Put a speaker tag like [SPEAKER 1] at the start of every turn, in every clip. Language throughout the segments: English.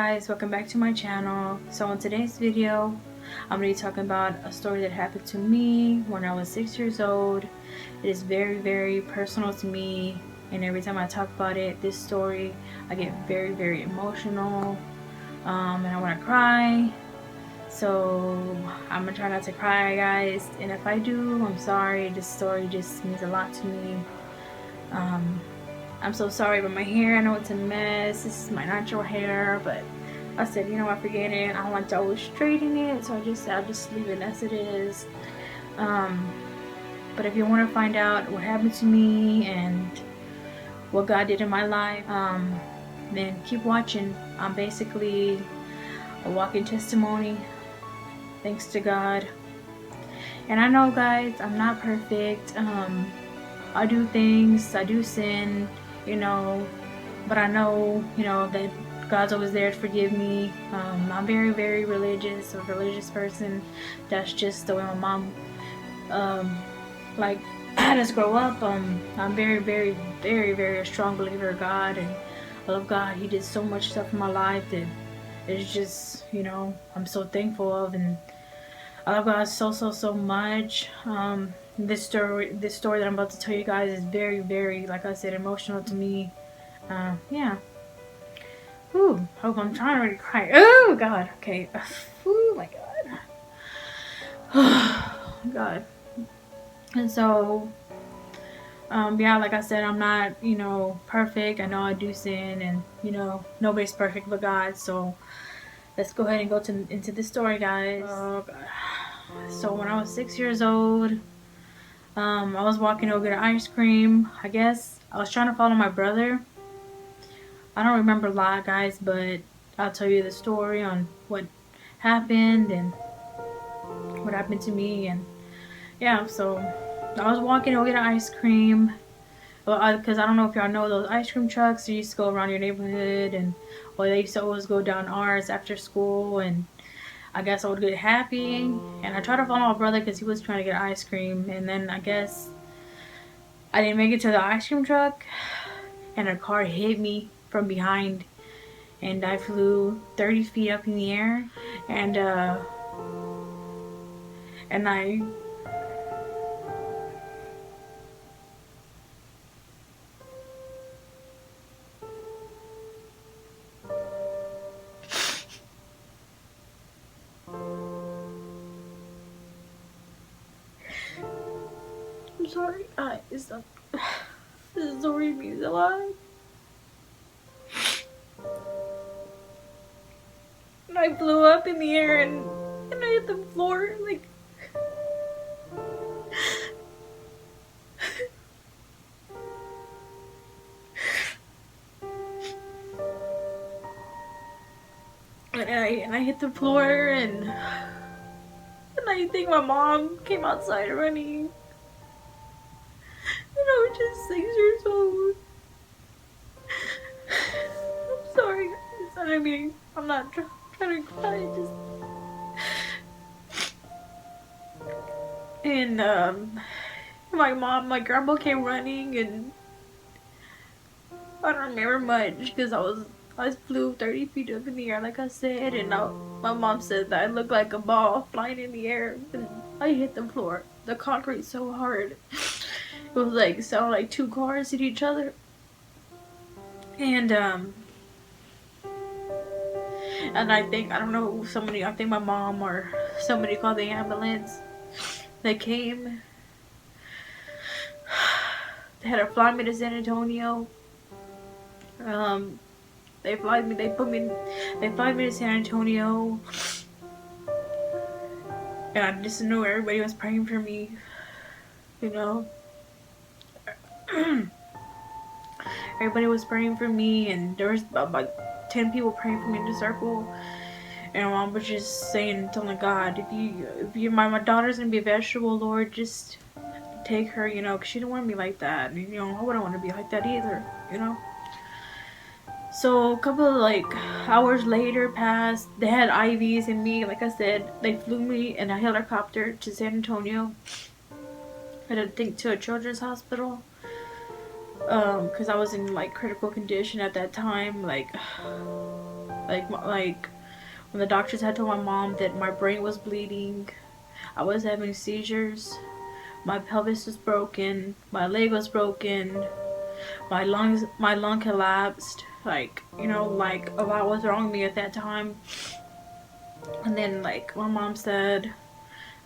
[SPEAKER 1] guys, welcome back to my channel. So in today's video, I'm going to be talking about a story that happened to me when I was 6 years old. It is very personal to me, and every time I talk about it, this story, I get very emotional, and I want to cry. So I'm going to try not to cry, guys, and if I do, I'm sorry. This story just means a lot to me. I'm so sorry about my hair. I know it's a mess. This is my natural hair, but I said, you know what, forget it. I don't want to always straighten it, so I'll just leave it as it is. But if you want to find out what happened to me and what God did in my life, then keep watching. I'm basically a walking testimony, thanks to God. And I know, guys, I'm not perfect. I do things, I do sin, you know, but I know, you know, that God's always there to forgive me. I'm very religious, a religious person. That's just the way my mom, like, had us grow up. I'm very a strong believer of God, and I love God. He did so much stuff in my life that it's just, you know, I'm so thankful of, and I love God so much. This story that I'm about to tell you guys is very, like I said, emotional to me. Yeah. Ooh, hope I'm trying to really cry. Oh God. Okay. Oh my God. Oh God. And so, yeah, like I said, I'm not, you know, perfect. I know I do sin, and you know, nobody's perfect but God. So let's go ahead and go into the story, guys. Oh God. So when I was 6 years old, I was walking over to get ice cream. I guess I was trying to follow my brother. I don't remember a lot, guys, but I'll tell you the story on what happened and what happened to me. And yeah, so I was walking over to get ice cream. Because I don't know if y'all know those ice cream trucks that used to go around your neighborhood, and well, they used to always go down ours after school. And I guess I would get happy, and I tried to follow my brother because he was trying to get ice cream, and then I guess I didn't make it to the ice cream truck, and a car hit me from behind, and I flew 30 feet up in the air, and I I'm sorry, guys. This story means a lot. And I flew up in the air, and I hit the floor, like, and I hit the floor, and I think my mom came outside running. And I was just 6 years old. I'm sorry, guys. I mean, I'm not trying to cry, just... And, my grandma came running, and I don't remember much, because I flew 30 feet up in the air, like I said, and my mom said that I looked like a ball flying in the air, and I hit the floor, the concrete, so hard. It was like, sounded like two cars hit each other. And I think, I don't know, I think my mom or somebody called the ambulance. They came. They had to fly me to San Antonio. They fly me to San Antonio. And I just knew everybody was praying for me, you know. Everybody was praying for me, and there was about 10 people praying for me in the circle. And my mom was just telling God, if my daughter's gonna be a vegetable, Lord, just take her, you know, because she didn't want to be like that. And, you know, I wouldn't want to be like that either, you know. So a couple of like hours later passed. They had IVs in me. Like I said, they flew me in a helicopter to San Antonio. I had to think to a children's hospital. Because I was in like critical condition at that time. Like, Like when the doctors had told my mom that my brain was bleeding, I was having seizures, my pelvis was broken, my leg was broken, my lung collapsed. Like, like a lot was wrong with me at that time. And then like my mom said,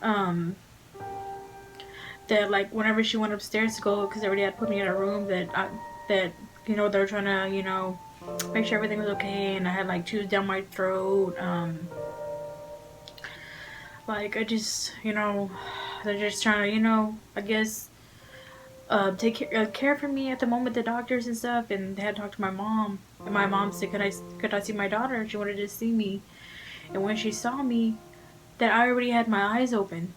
[SPEAKER 1] um, that like whenever she went upstairs to go, because they already had put me in a room that they were trying to make sure everything was okay, and I had like tubes down my throat. Like I just they're just trying to I guess take care for me at the moment, the doctors and stuff, and they had to talk to my mom. And my mom said, could I see my daughter? She wanted to see me, and when she saw me, that I already had my eyes open.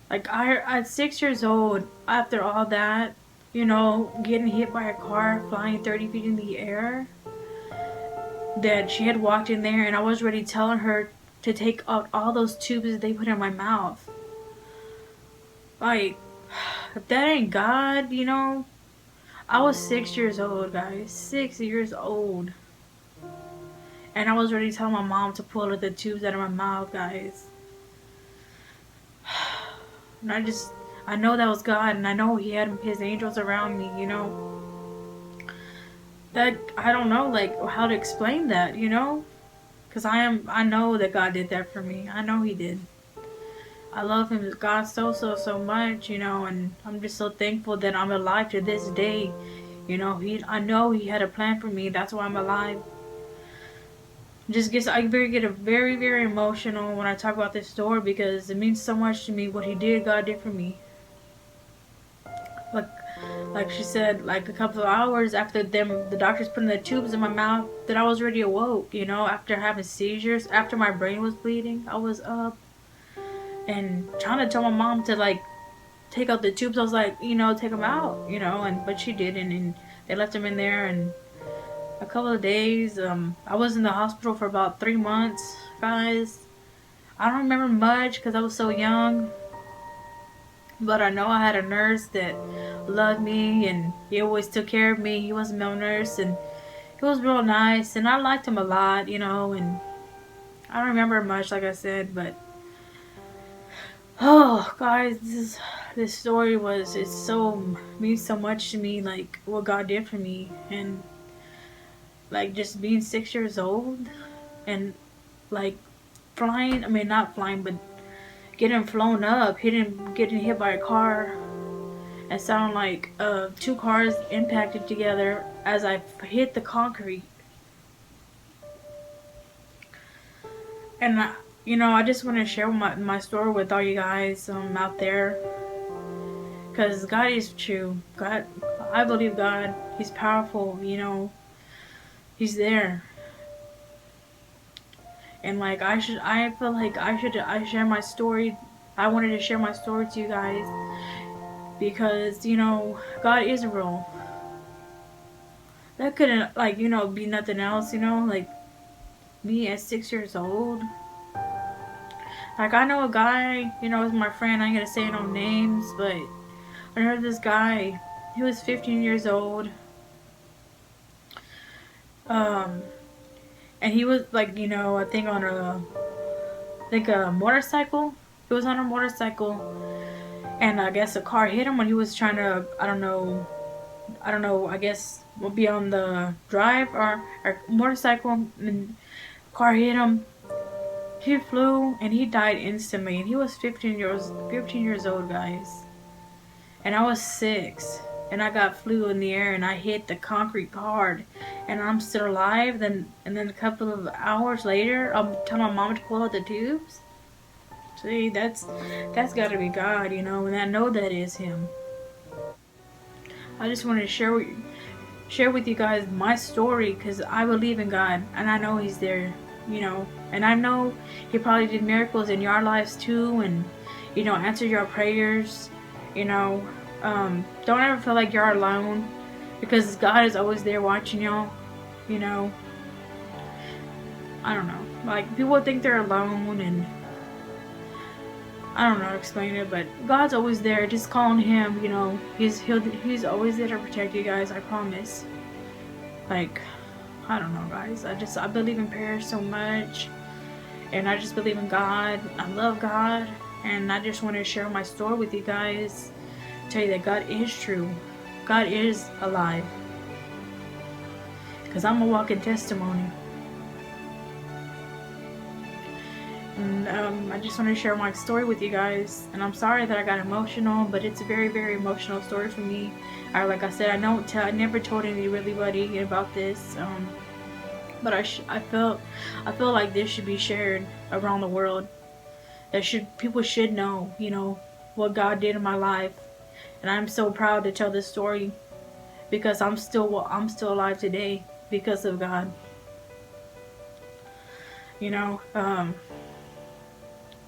[SPEAKER 1] Like at 6 years old, after all that, getting hit by a car flying 30 feet in the air, that she had walked in there and I was already telling her to take out all those tubes that they put in my mouth. Like, if that ain't God, I was 6 years old, guys. 6 years old. And I was already telling my mom to pull the tubes out of my mouth, guys. And I know that was God, and I know He had His angels around me, That, I don't know, like, how to explain that, Because I know that God did that for me. I know He did. I love Him, God, so much, and I'm just so thankful that I'm alive to this day. I know He had a plan for me. That's why I'm alive. I get a very, very emotional when I talk about this story because it means so much to me what God did for me. Like, like she said, like a couple of hours after the doctors putting the tubes in my mouth, that I was already awoke. After having seizures, after my brain was bleeding, I was up and trying to tell my mom to like take out the tubes. I was like, take them out, but she didn't, and they left them in there and. A couple of days. I was in the hospital for about 3 months, guys. I don't remember much because I was so young. But I know I had a nurse that loved me and he always took care of me. He was a male nurse and he was real nice and I liked him a lot, and I don't remember much, like I said, but oh, guys, this story means so much to me, like what God did for me, and like just being 6 years old and like flying, I mean not flying, but getting flown up, getting hit by a car and sound like two cars impacted together as I hit the concrete. And I just want to share my story with all you guys out there, because God is true. I believe God. He's powerful. He's there. And like I feel like I share my story. I wanted to share my story to you guys because God is real. That couldn't be nothing else. Like me at 6 years old. Like I know a guy. Is my friend. I ain't gonna say no names, but I heard this guy. He was 15 years old. And he was like, I think on a motorcycle. He was on a motorcycle, and I guess a car hit him when he was trying to, I don't know, I guess will be on the drive or motorcycle, and car hit him. He flew and he died instantly, and he was 15 years old, guys, and I was 6. And I got flew in the air and I hit the concrete hard and I'm still alive. And then a couple of hours later, I'm telling my mom to pull out the tubes. See, that's got to be God, and I know that is Him. I just wanted to share with you guys my story because I believe in God and I know He's there, and I know He probably did miracles in your lives too, and answered your prayers, Don't ever feel like you're alone because God is always there watching y'all. I don't know. Like people think they're alone, and I don't know how to explain it, but God's always there. Just call on Him. He's always there to protect you guys. I promise. Like I don't know, guys. I believe in prayer so much, and I just believe in God. I love God, and I just want to share my story with you guys. Tell you that God is true. God is alive. Because I'm a walking testimony. And I just want to share my story with you guys. And I'm sorry that I got emotional, but it's a very, very emotional story for me. Like I said, I never told anybody about this. But I feel like this should be shared around the world. People should know, what God did in my life. And I'm so proud to tell this story because I'm still alive today because of God. You know,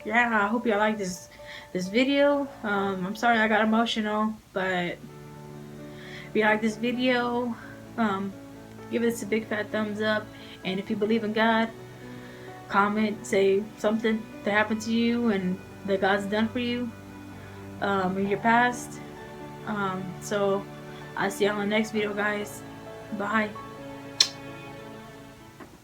[SPEAKER 1] yeah, I hope y'all like this video. I'm sorry I got emotional, but if you like this video, give us a big fat thumbs up. And if you believe in God, comment, say something that happened to you and that God's done for you in your past. So I'll see y'all in the next video, guys. Bye.